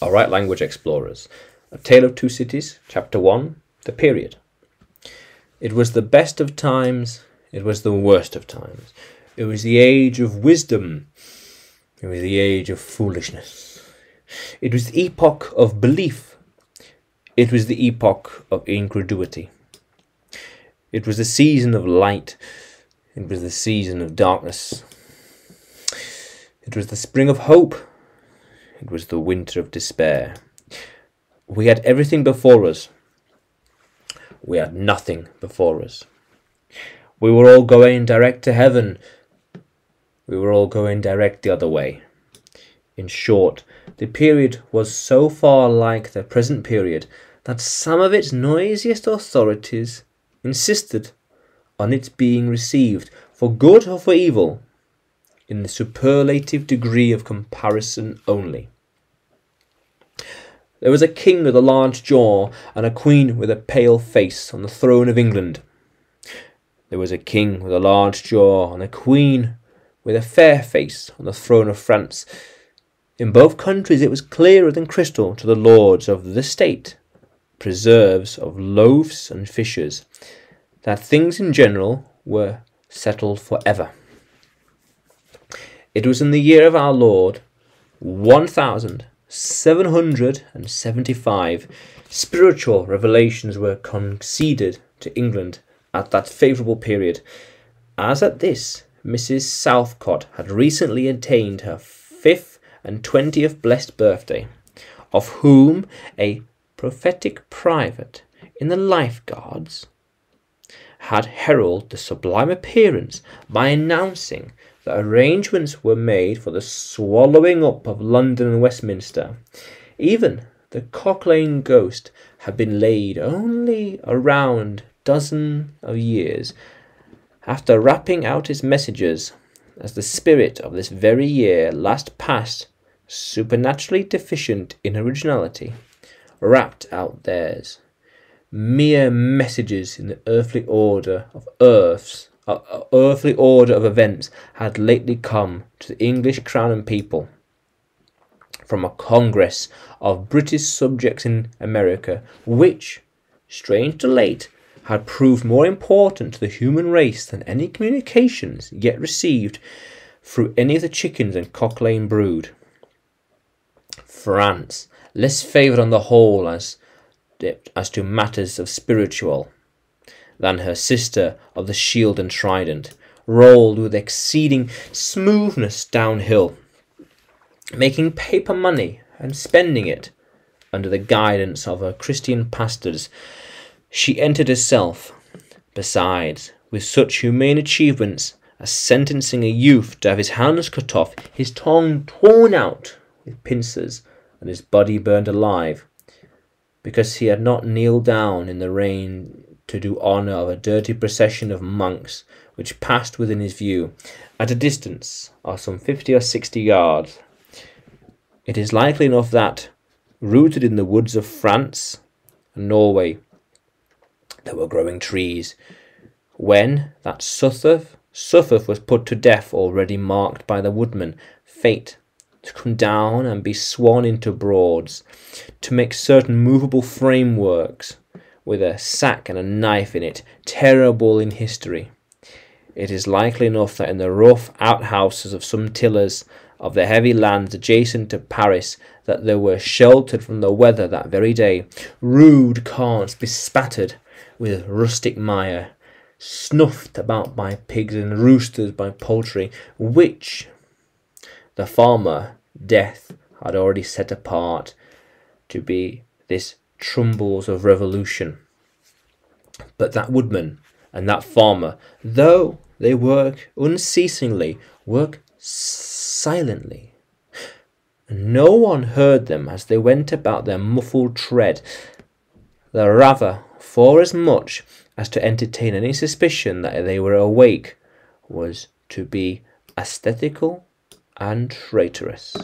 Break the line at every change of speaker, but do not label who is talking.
Alright, language explorers. A Tale of Two Cities, Chapter 1, The Period. It was the best of times, it was the worst of times. It was the age of wisdom, it was the age of foolishness. It was the epoch of belief, it was the epoch of incredulity. It was the season of light, it was the season of darkness. It was the spring of hope, it was the winter of despair. We had everything before us. We had nothing before us. We were all going direct to heaven. We were all going direct the other way. In short, the period was so far like the present period that some of its noisiest authorities insisted on its being received, for good or for evil, in the superlative degree of comparison only. There was a king with a large jaw and a queen with a pale face on the throne of England. There was a king with a large jaw and a queen with a fair face on the throne of France. In both countries it was clearer than crystal to the lords of the state, preserves of loaves and fishes, that things in general were settled for ever. It was in the year of our Lord 1775 spiritual revelations were conceded to England at that favourable period. As at this, Mrs. Southcott had recently attained her 25th blessed birthday, of whom a prophetic private in the Life Guards had heralded the sublime appearance by announcing that arrangements were made for the swallowing up of London and Westminster. Even the Cock Lane ghost had been laid only a round dozen of years after rapping out his messages, as the spirit of this very year last past, supernaturally deficient in originality, rapped out theirs. Mere messages in the earthly order of events had lately come to the English crown and people from a congress of British subjects in America, which, strange to relate, had proved more important to the human race than any communications yet received through any of the chickens and Cock Lane brood. France, less favoured on the whole as to matters of spiritual than her sister of the shield and trident, rolled with exceeding smoothness downhill, making paper money and spending it under the guidance of her Christian pastors. She entered herself, besides, with such humane achievements as sentencing a youth to have his hands cut off, his tongue torn out with pincers, and his body burned alive, because he had not kneeled down in the rain to do honour of a dirty procession of monks which passed within his view, at a distance of some 50 or 60 yards. It is likely enough that, rooted in the woods of France and Norway, there were growing trees, when that Suffolk was put to death, already marked by the woodman, fate, to come down and be sworn into Broads, to make certain movable frameworks, with a sack and a knife in it, terrible in history. It is likely enough that in the rough outhouses of some tillers of the heavy lands adjacent to Paris, that they were sheltered from the weather that very day, rude carts bespattered with rustic mire, snuffed about by pigs and roosters by poultry, which the farmer, Death, had already set apart to be this trumbles of revolution. But that woodman and that farmer, though they work unceasingly, work silently. No one heard them as they went about their muffled tread, the rather for as much as to entertain any suspicion that they were awake was to be aesthetical and traitorous.